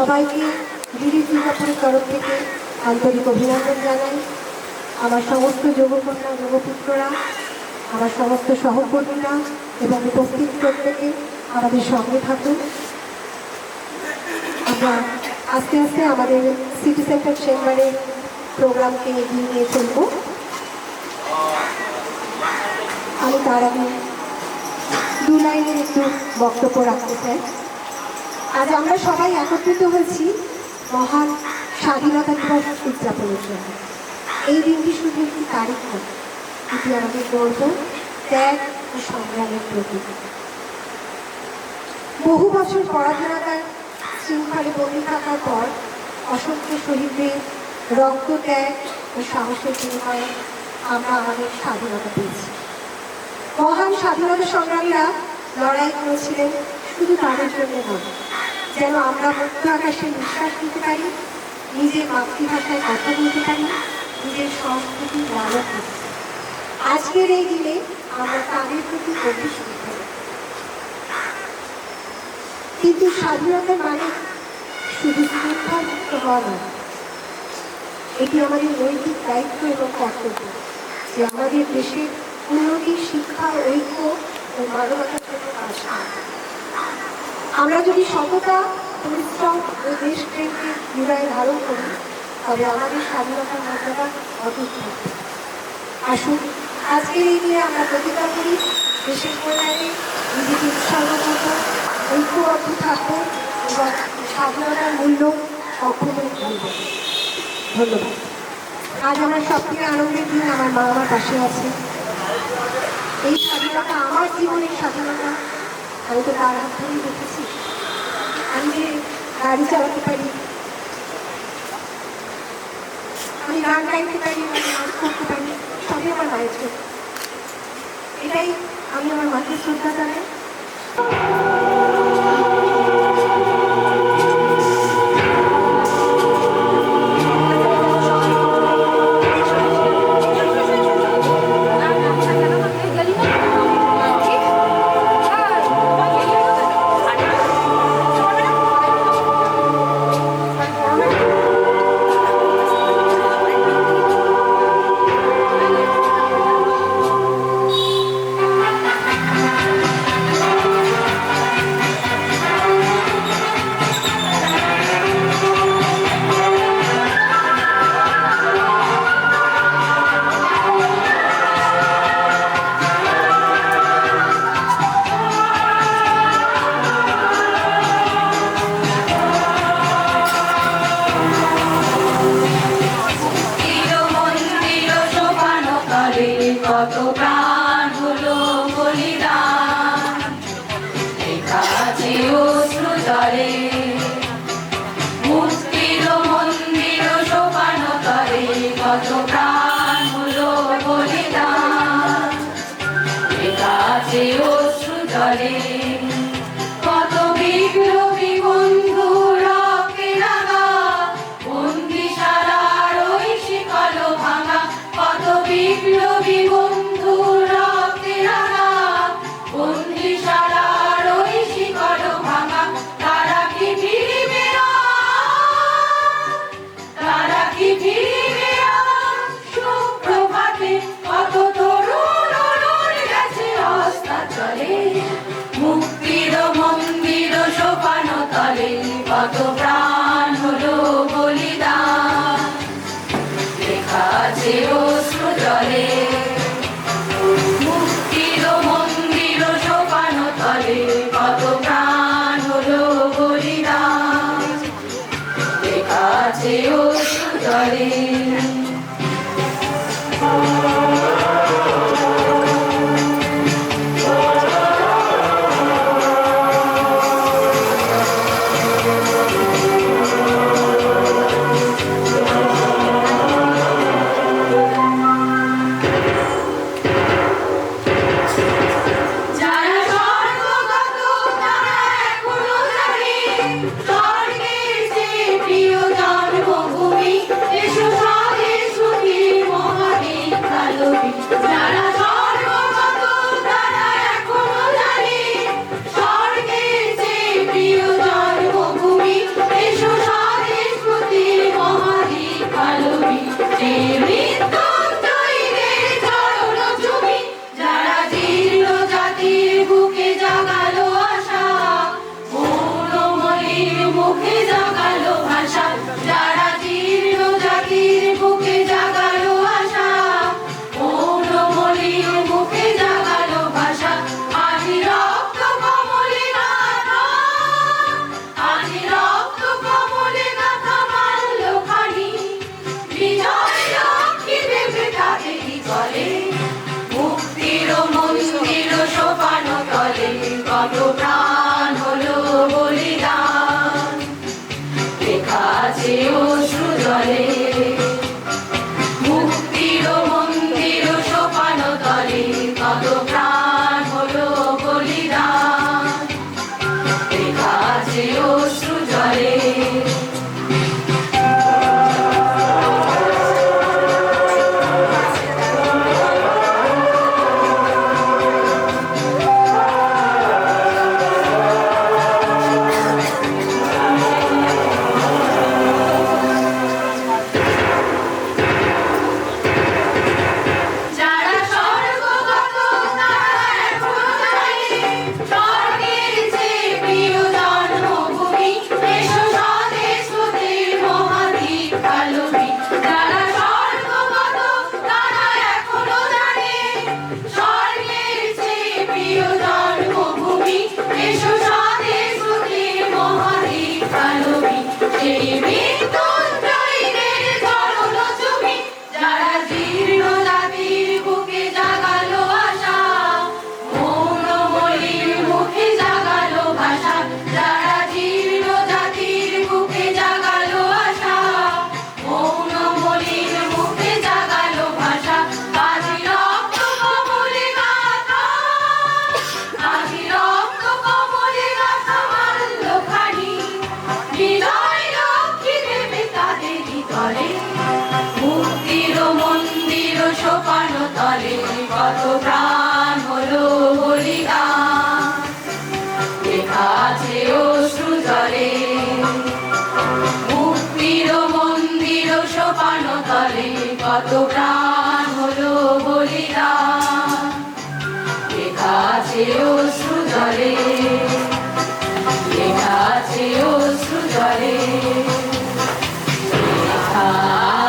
সবাইকে দিদি দুর্গাপুরের তরফ থেকে আন্তরিক অভিনন্দন জানাই। আমার সমস্ত যোগকন্যা যোগপুত্ররা, আমার সমস্ত সহকর্মীরা এবং উপস্থিত প্রত্যেকে আমাদের সঙ্গে থাকুন। আমরা আস্তে আস্তে আমাদের সিটি সেন্টার চেম্বারের প্রোগ্রামকে এগিয়ে নিয়ে চলব। আমি তার আগে দু লাইনের একটু বক্তব্য রাখতে চাই। আজ আমরা সবাই একত্রিত হয়েছি মহান স্বাধীনতা দিবস উদযাপনের জন্য। এই দিনটি শুধু একটি তারিখ নয়, এটি আমাদের গর্ব, ত্যাগ ও সংগ্রামের প্রতীক। বহু বছর পরাধীনতার শৃঙ্খলে বন্দী থাকার পর অসংখ্য শহীদদের রক্ত, ত্যাগ ও সাহসের বিনিময়ে আমরা আমাদের স্বাধীনতা পেয়েছি। মহান স্বাধীনতা সংগ্রামীরা লড়াই করেছিলেন শুধু তাদের জন্য নয়, যেন আমরা মুক্ত আকাশে নিঃশ্বাস নিতে পারি, নিজের মাতৃভাষায় কথা বলতে পারি, নিজের সংস্কৃতি লালন করতে পারি। আজকের এই দিনে আমরা তাদের প্রতি গভীর শ্রদ্ধা। কিন্তু স্বাধীনতার মানে শুধু শ্রদ্ধা মুক্ত হওয়া নয়, এটি আমাদের নৈতিক দায়িত্ব এবং কর্তব্য যে আমাদের দেশের উন্নতি, শিক্ষা, ঐক্য ও মানবতার জন্য কাজ করি। আমরা যদি সততা, পরিশ্রম ও দেশপ্রেমকে হৃদয়ে ধারণ করি, তবে আমাদের স্বাধীনতার মর্যাদা অটুট থাকবে। আসুন আজকের এই দিনে আমরা প্রতিজ্ঞা করি, দেশের কল্যাণে নিজেকে উৎসর্গ করব, ঐক্যবদ্ধ থাকব এবং স্বাধীনতার মূল্য কখনোই ভুলব। ধন্যবাদ। আজ আমার সব থেকে আনন্দের দিন, আমার মা আমার পাশে আছে। এই স্বাধীনতা আমার জীবনের স্বাধীনতা। আমি তো তার হাত ধরেই দেখেছি। আমি যে গাড়ি চালাতে পারি, আমি গান গাইতে পারি, আমি নাচ করতে পারি, সবই আমার মায়ের জন্য। এটাই আমি আমার মাকে শ্রদ্ধা জানাই। কত প্রাণ হলো বলিদান, একাছে অশ্রু জলে মুক্তির মন্দির সোপানো তলে। কত প্রাণ হলো বলিদান, একাছে অশ্রু জলে। কত বিপ্লবী বন্ধু রক্তে রাঙা, বন্দিশালার ওই শিকল ভাঙা। কত বিপ্লবী বন্ধু রক্তে রাঙা, বন্দিশালার ওই শিকল ভাঙা। তারা কি বলিদান লেখা আছে অশ্রু জলে মুক্তির মন্দির সোপান তলে কত প্রাণ হলো বলিদান লেখা আছে অশ্রু জলে যারা স্বর্গগত তারা এখনো জানে স্বর্গের চেয়ে প্রিয় জন্মভূমি এসো স্বদেশ হতে মহাদীক্ষা লভি যারা স্বর্গগত তারা এখনো জানে স্বর্গের চেয়ে প্রিয় জন্মভূমি এসো স্বদেশ হতে মহাদীক্ষা লভি সেই মৃত্যুঞ্জয়ীদের চরণ চুমি যারা জীর্ণ জাতির বুকে জাগালো আশা মৌন মলির মুখে জাগালো ভাষা যারা জীর্ণ জাতির বুকে জাগালো আশা মৌন মলির মুখে জাগালো ভাষা আজি রক্ত কমলে গাথা আজি রক্ত কমলে গাথা মাল্য খানি বিজয় লক্ষ্মী দেবে তাদেরই তলে মুক্তির মন্দির সোপান তলে কত প্রাণ হলো বলিদান লেখা আছে অশ্রু জলে মুক্তির মন্দির সোপান তলে কত প্রাণ হলো বলিদান লেখা আছে অশ্রু জলে লেখা আছে অশ্রু জলে লেখা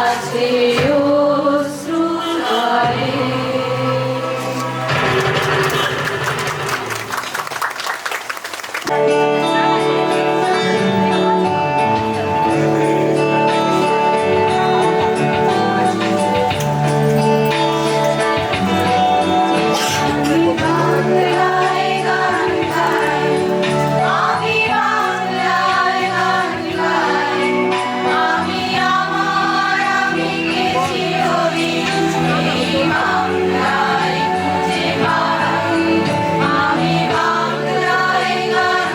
আছে অশ্রু জলে আমি বাংলায় গান গাই আমি বাংলায় গান গাই আমি আমার আমি গেছি হরি এই বাংলায় খুঁজে পাই আমি বাংলায় গান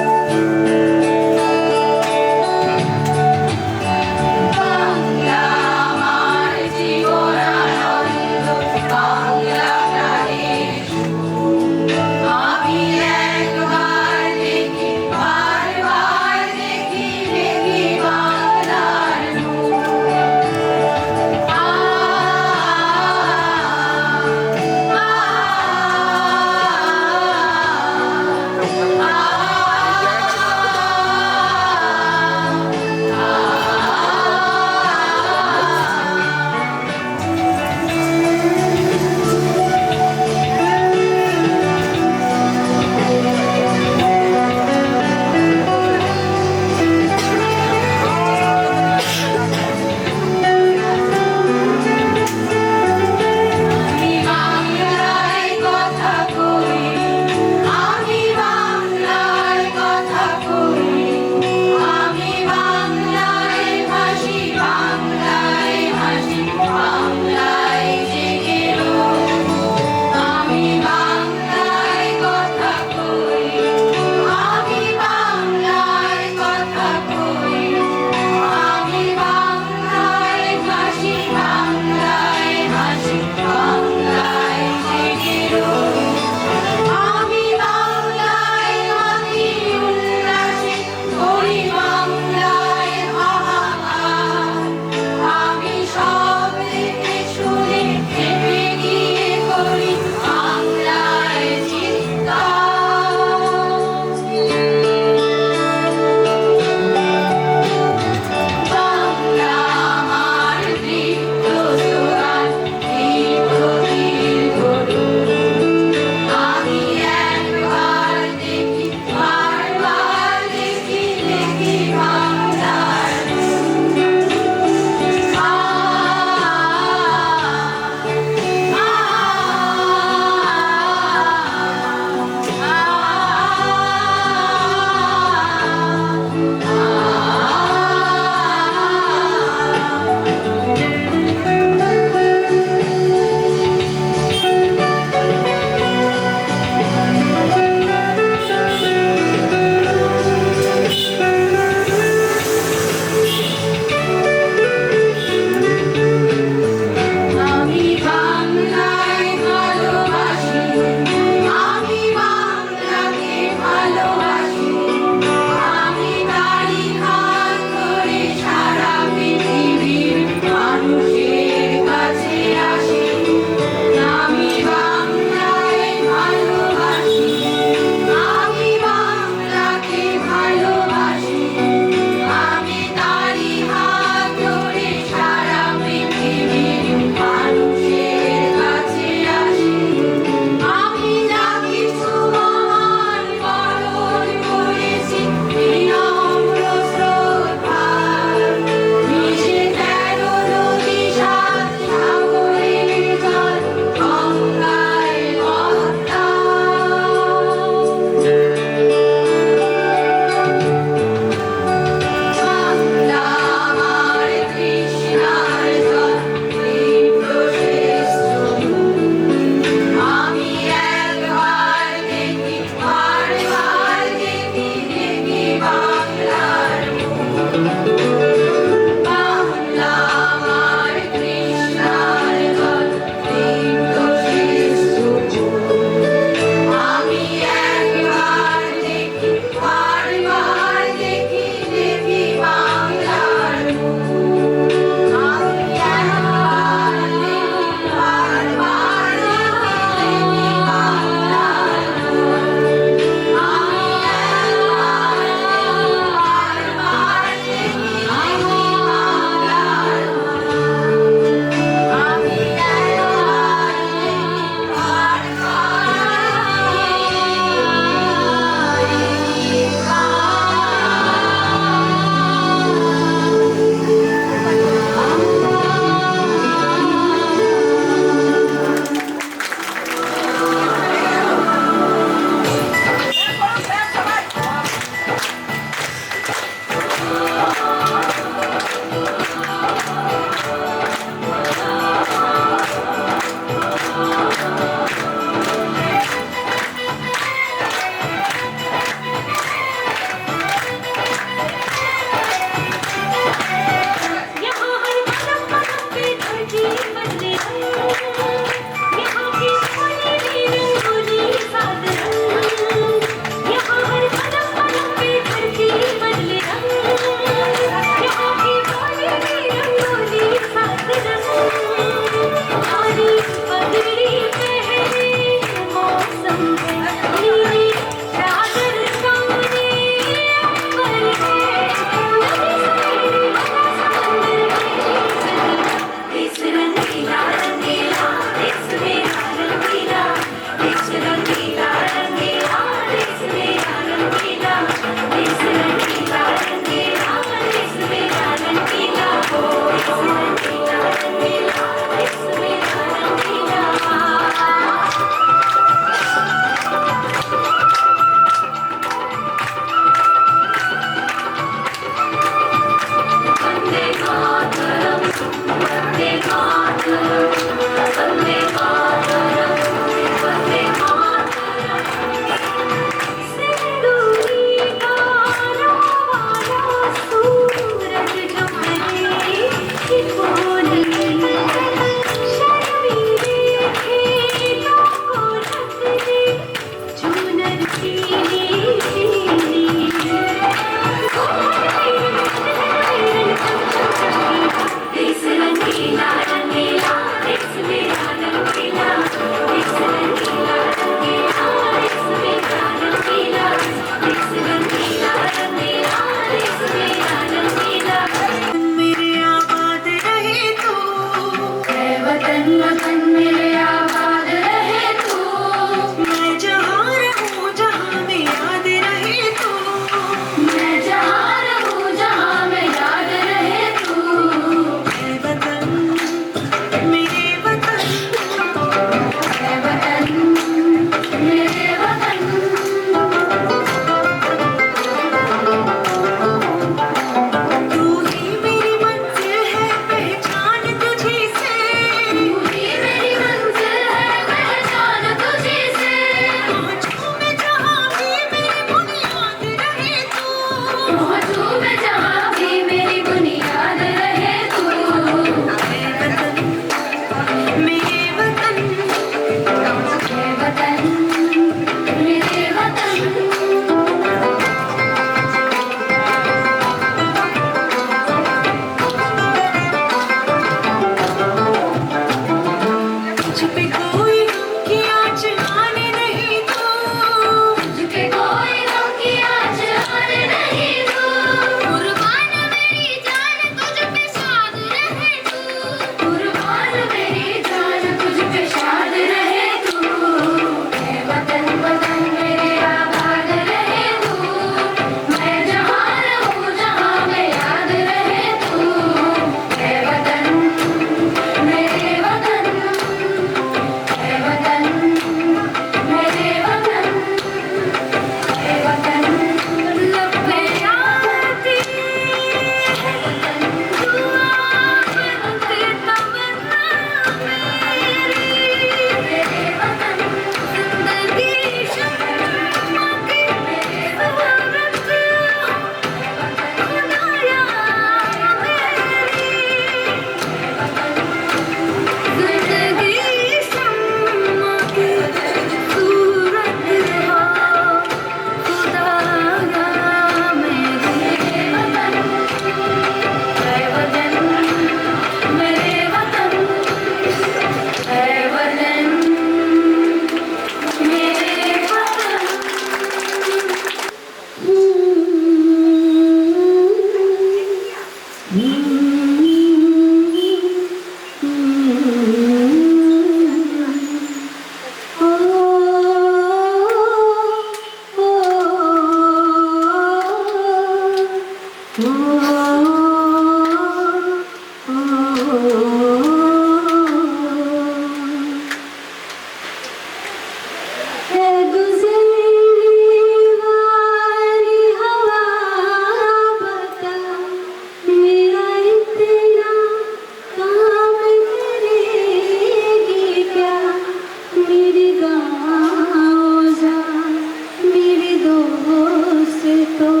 दोस्तों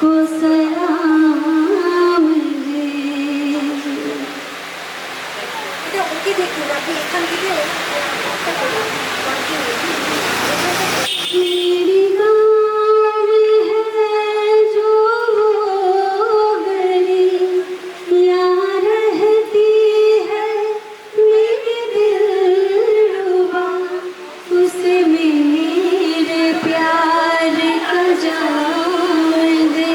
को सलाम दे। এটা ওকে দেখুন, আপনি এখান থেকে मेरी गाँव में है जो वो गली, यहाँ रहती है मेरी दिलरुबा, उसे मेरे प्यार का जाम दे,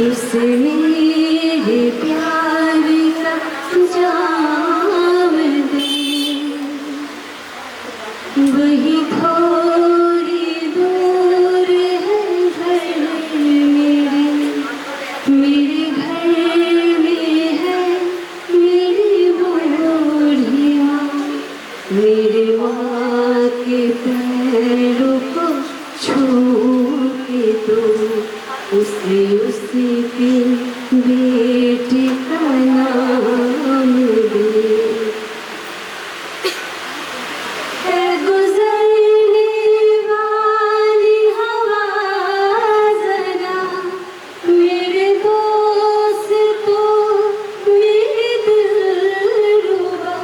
उसे मेरे प्यार का जाम दे। वही थोड़ी दूर है घर मेरे घर में है मेरी बूढ़ी माँ, मेरे माँ के पैरों को छू के तो उसे उसके बेटे का नाम दे। गुजरने वाली हवा जरा मेरे दोस्तों मेरे दिलरुबा,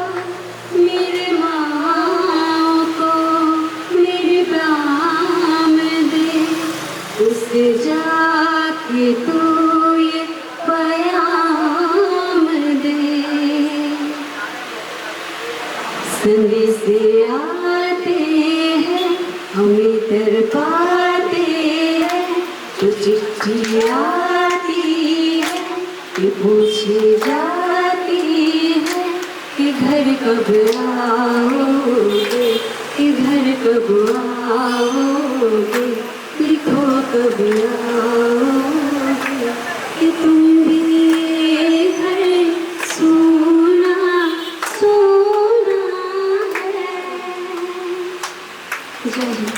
मेरे माँ को मेरे प्याम दे, उसे जाके तू ये प्याम दे। संदेश आते हैं हमें तरपाते हैं, जो चिट्ठी आती है ये पूछी जाती है कि घर कब आओगे, कि घर कब आओगे, लिखो कब आओगे, कि तुम भी घर सोना सोना है। जय हिंद।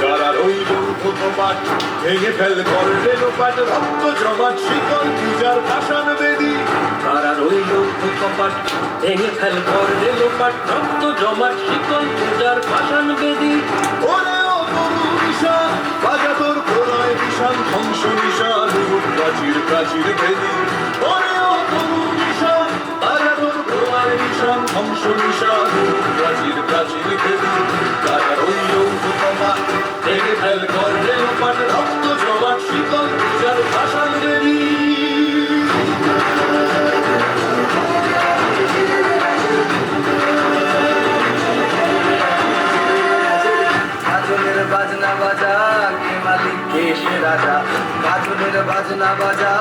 কারার ওই লৌহ কপাট ভেঙে ফেল করলে লোপাট, রক্ত জমাট শিকল পূজার পাষাণ বেদী। কারার ওই লৌহ কপাট ভেঙে ফেল করলে লোপাট, রক্ত জমাট শিকল পূজার পাষাণ বেদী। ওরে ও তরু নিশান বাজা তোর প্রলয় নিশান, ধ্বংস নিশান রূপ প্রাচীর প্রাচীর ভেদী। ওরে ও তরু নিশান বাজা তোর প্রলয় নিশান, ধ্বংস নিশান রূপ প্রাচীর প্রাচীর ভেদী। কারার ওই লৌহ কপাট ভেঙে ফেল করলে লোপাট, রক্ত জমাট শিকল পূজার পাষাণ বেদী। গাজনের বাজনা বাজা কে মালিক কে সে রাজা, গাজনের বাজনা বাজা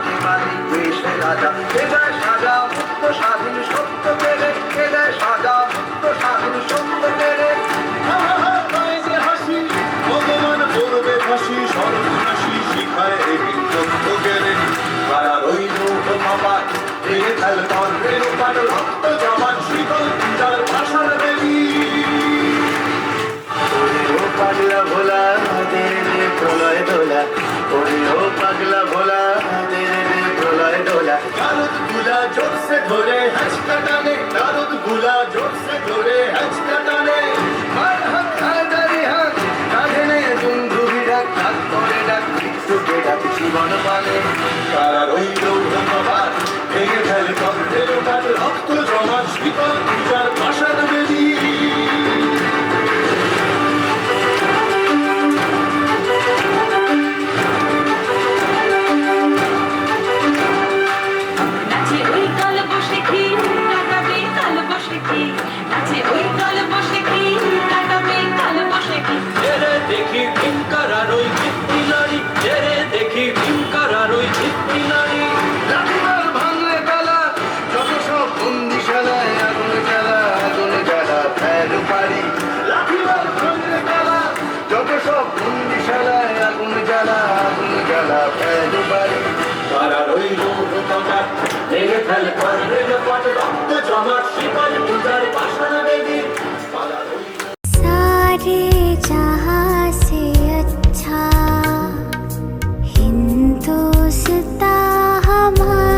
কে মালিক কে সে রাজা। এদায় সাজা মুক্ত স্বাধীন সত্য পেরে, এদায় সাজা মুক্ত স্বাধীন সত্য পেরে। যে হাসি ভগবান করবে ফাঁসি, সর্বনাশী শিখায় এদিন তথ্য জ্ঞানে। কারার ওই লৌহ কপাট ভেঙে ফেল করলে লোপাট, রক্ত জমাট শিকল পূজার পাষাণ বেদী। ও পাগলা ভোলা দে রে প্রলয় দোলা, ওরে ও পাগলা ভোলা দে রে প্রলয় দোলা। নারদ গুলা জোরসে ধরে হ্যাচকা টানে, নারদ গুলা জোরসে ধরে হ্যাচকা টানে। আর হাত হাতারি হাত কাঁধে নে দুন্দুবি ডাক, ডাক করে ডাক মৃত্যুকে ডাক জীবন মানে। কারার ওই লৌহ কপাট ভেঙে ফেল করলে লোপাট, রক্ত জমাট শিকল পূজার পাষাণ বেদী। নাচে ওই কাল বসে কি কাটাবে কাল বসে কি, নাচে ওই কাল বসে কি কাটাবে কাল বসে কি। এরে দেখি ভীমকারার ওই ভিত্তি নারী, এরে দেখি ভীমকারার ওই ভিত্তি নারী। লাঠিমার ভাঙলে তালা যত সব বন্দিশালায়, আগুন জ্বালা আগুন জ্বালা ফের পারি। লাঠিমার ভাঙলে তালা যত সব বন্দিশালায়, আগুন জ্বালা আগুন জ্বালা ফের পারি। কারার ওই লৌহ কপাট ভেঙে ফেল করলে লোপাট, রক্ত জমাট শিকল পূজার পাষাণ বেদী। কারার ওই सारे जहां से अच्छा हिंदुस्तां हमारा।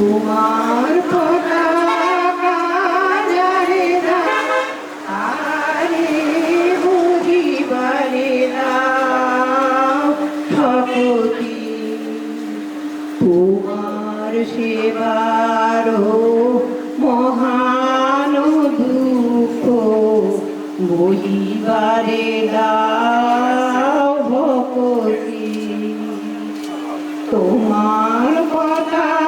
তোমার পতাকা যারে দাও, আরে বুঝিবারে দাও ভগতি। তোমার সেবার মহান দুঃখ বহিবারে দাও ভগতি। তোমার কথা